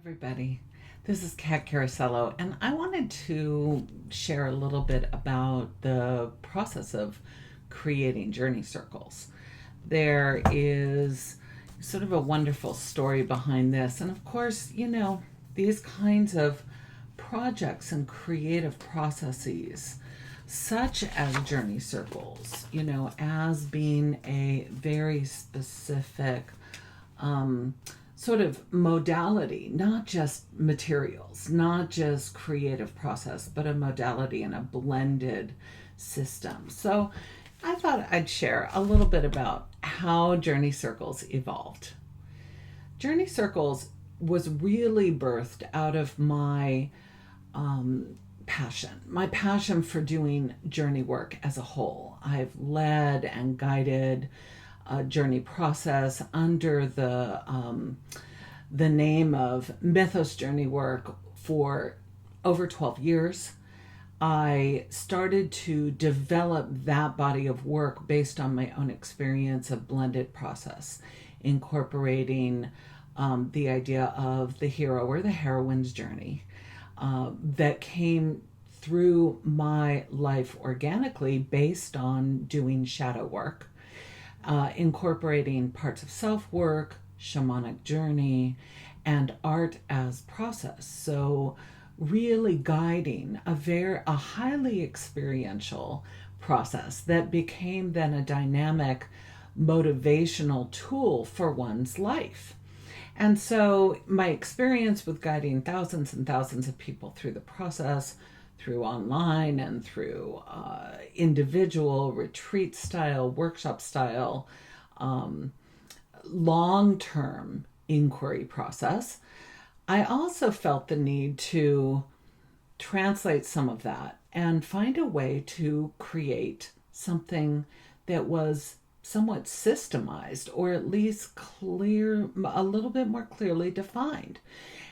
everybody. This is Kat Carasello, and I wanted to share a little bit about the process of creating journey circles. There is sort of a wonderful story behind this, and of course, these kinds of projects and creative processes, such as journey circles, as being a very specific sort of modality, not just materials, not just creative process, but a modality and a blended system. So I thought I'd share a little bit about how Journey Circles evolved. Journey Circles was really birthed out of my my passion for doing journey work as a whole. I've led and guided journey process under the name of Mythos Journey Work for over 12 years. I started to develop that body of work based on my own experience of blended process, incorporating the idea of the hero or the heroine's journey that came through my life organically based on doing shadow work, incorporating parts of self-work, shamanic journey, and art as process. So really guiding a highly experiential process that became then a dynamic motivational tool for one's life. And so my experience with guiding thousands and thousands of people through the process, through online and through individual retreat style, workshop style, long-term inquiry process, I also felt the need to translate some of that and find a way to create something that was somewhat systemized, or at least clear, a little bit more clearly defined.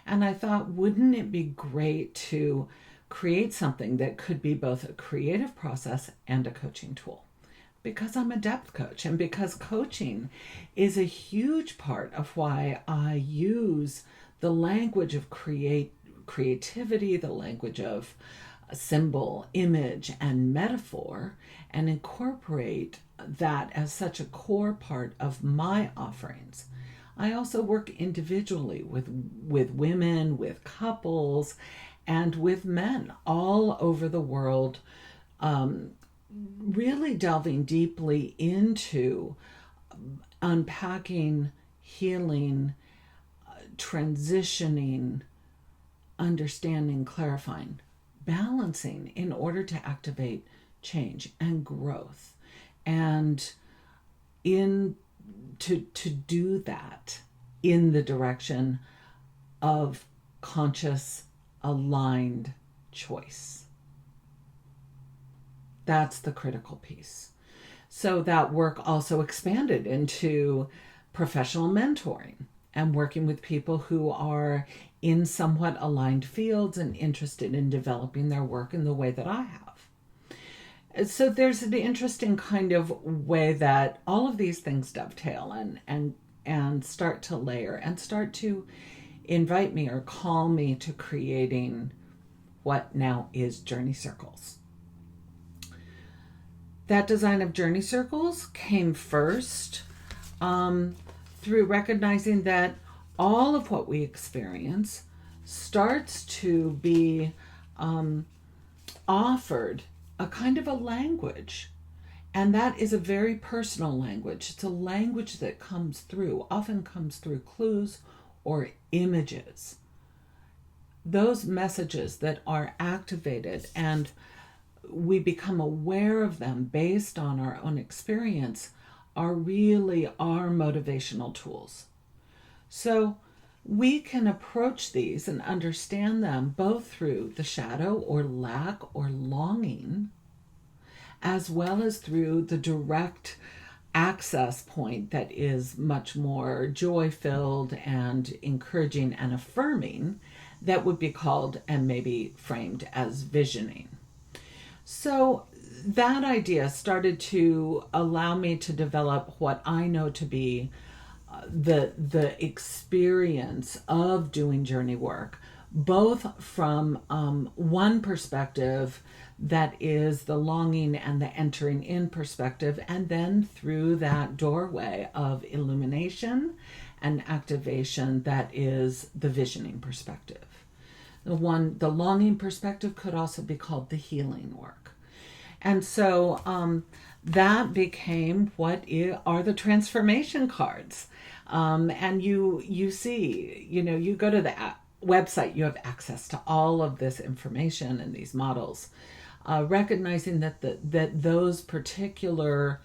And I thought, wouldn't it be great to create something that could be both a creative process and a coaching tool? Because I'm a depth coach, and because coaching is a huge part of why I use the language of creativity, the language of symbol, image, and metaphor, and incorporate that as such a core part of my offerings. I also work individually with women, with couples, and with men all over the world, really delving deeply into unpacking, healing, transitioning, understanding, clarifying, balancing in order to activate change and growth. And to do that in the direction of conscious, aligned choice. That's the critical piece. So that work also expanded into professional mentoring and working with people who are in somewhat aligned fields and interested in developing their work in the way that I have. So there's an interesting kind of way that all of these things dovetail and start to layer and start to invite me or call me to creating what now is Journey Circles. That design of Journey Circles came first through recognizing that all of what we experience starts to be offered a kind of a language. And that is a very personal language. It's a language that often comes through clues or images. Those messages that are activated and we become aware of them based on our own experience are really our motivational tools. So we can approach these and understand them both through the shadow or lack or longing, as well as through the direct access point that is much more joy-filled and encouraging and affirming, that would be called and maybe framed as visioning. So that idea started to allow me to develop what I know to be the experience of doing journey work, both from one perspective that is the longing and the entering in perspective, and then through that doorway of illumination and activation that is the visioning perspective. The longing perspective could also be called the healing work. And so that became are the transformation cards. And you see, you go to the website, you have access to all of this information and these models, recognizing that those particular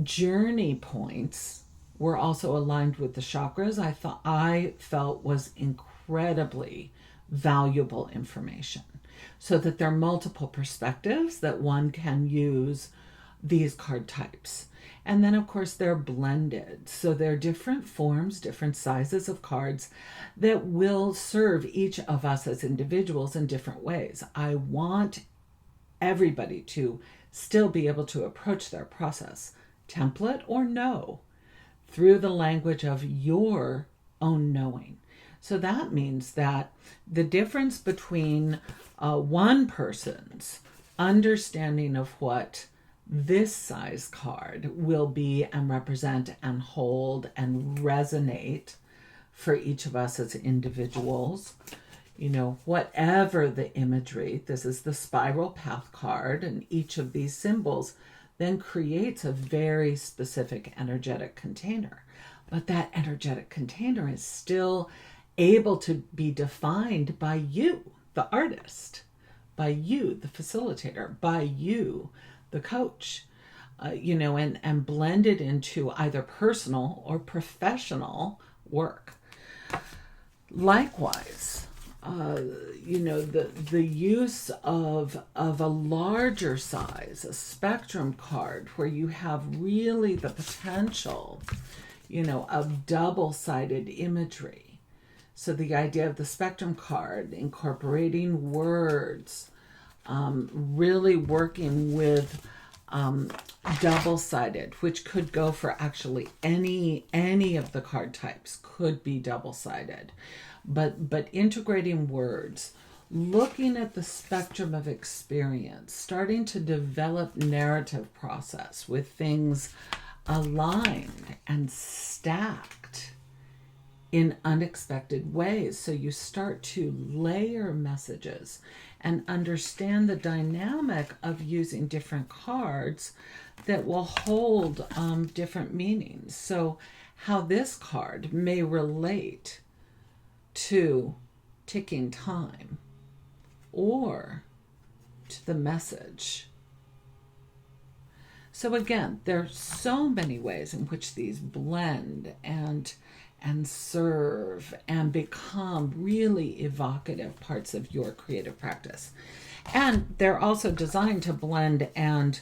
journey points were also aligned with the chakras. I felt was incredibly valuable information, so that there are multiple perspectives that one can use these card types. And then of course they're blended, so they're different forms, different sizes of cards that will serve each of us as individuals in different ways. I want everybody to still be able to approach their process, template or no, through the language of your own knowing. So that means that the difference between one person's understanding of what this size card will be and represent and hold and resonate for each of us as individuals, whatever the imagery, this is the spiral path card, and each of these symbols then creates a very specific energetic container. But that energetic container is still able to be defined by you, the artist, by you, the facilitator, by you, the coach, and blended into either personal or professional work. Likewise, the use of a larger size, a spectrum card, where you have really the potential, of double-sided imagery. So the idea of the spectrum card incorporating words, really working with double-sided, which could go for actually any of the card types, could be double-sided, but integrating words, looking at the spectrum of experience, starting to develop narrative process with things aligned and stacked in unexpected ways. So you start to layer messages and understand the dynamic of using different cards that will hold different meanings. So how this card may relate to ticking time or to the message. So again, there are so many ways in which these blend and serve and become really evocative parts of your creative practice. And they're also designed to blend and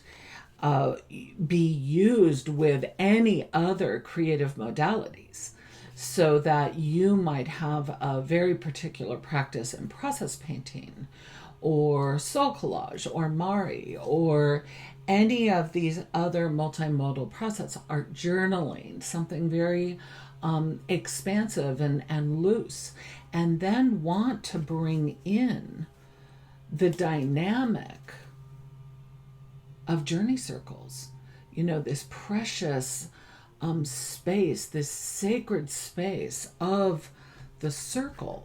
be used with any other creative modalities, so that you might have a very particular practice in process painting or soul collage or Mari or any of these other multimodal process, art journaling, something very expansive and loose, and then want to bring in the dynamic of journey circles, this precious space, this sacred space of the circle,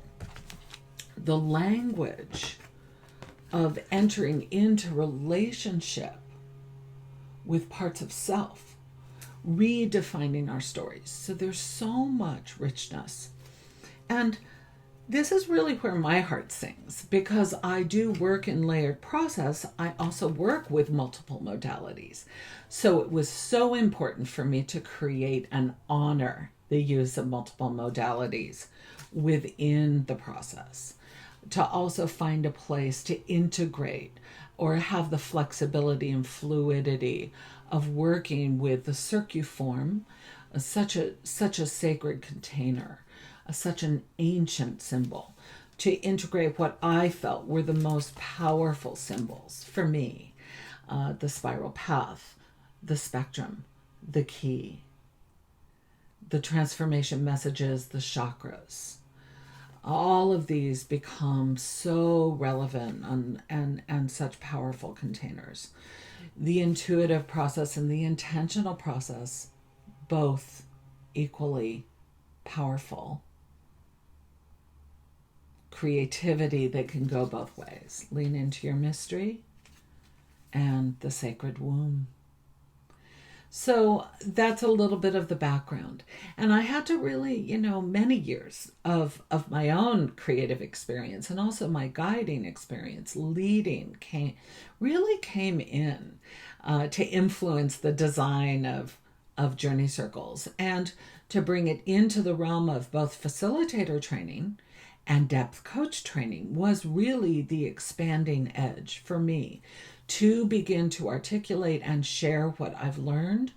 the language of entering into relationship with parts of self, redefining our stories. So there's so much richness. And this is really where my heart sings, because I do work in layered process. I also work with multiple modalities. So it was so important for me to create and honor the use of multiple modalities within the process, to also find a place to integrate or have the flexibility and fluidity of working with the circuform, such a sacred container, such an ancient symbol, to integrate what I felt were the most powerful symbols for me, the spiral path, the spectrum, the key, the transformation messages, the chakras. All of these become so relevant and such powerful containers. The intuitive process and the intentional process, both equally powerful. Creativity that can go both ways. Lean into your mystery and the sacred womb. So that's a little bit of the background. And I had to really, many years of my own creative experience and also my guiding experience, leading really came in to influence the design of Journey Circles and to bring it into the realm of both facilitator training and depth coach training was really the expanding edge for me to begin to articulate and share what I've learned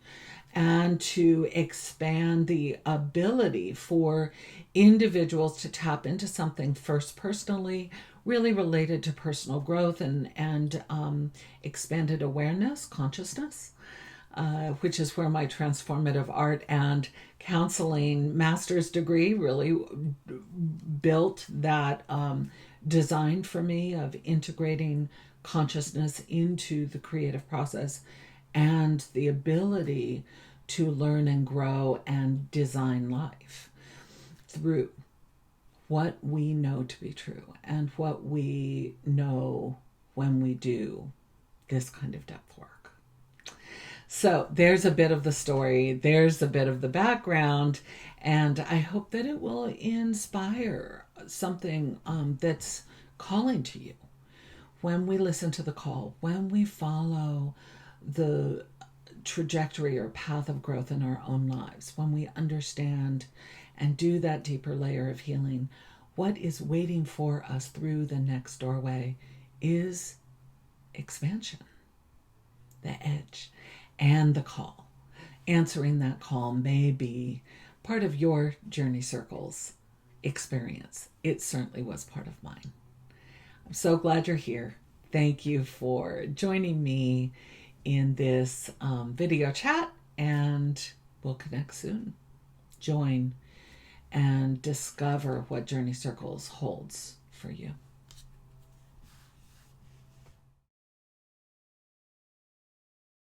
and to expand the ability for individuals to tap into something first personally, really related to personal growth and expanded awareness, consciousness, which is where my transformative art and counseling master's degree really built that design for me of integrating consciousness into the creative process and the ability to learn and grow and design life through what we know to be true and what we know when we do this kind of depth work. So there's a bit of the story, there's a bit of the background, and I hope that it will inspire something that's calling to you. When we listen to the call, when we follow the trajectory or path of growth in our own lives, when we understand and do that deeper layer of healing, what is waiting for us through the next doorway is expansion, the edge, and the call. Answering that call may be part of your Journey Circles experience. It certainly was part of mine. I'm so glad you're here. Thank you for joining me in this video chat, and we'll connect soon. Join and discover what Journey Circles holds for you.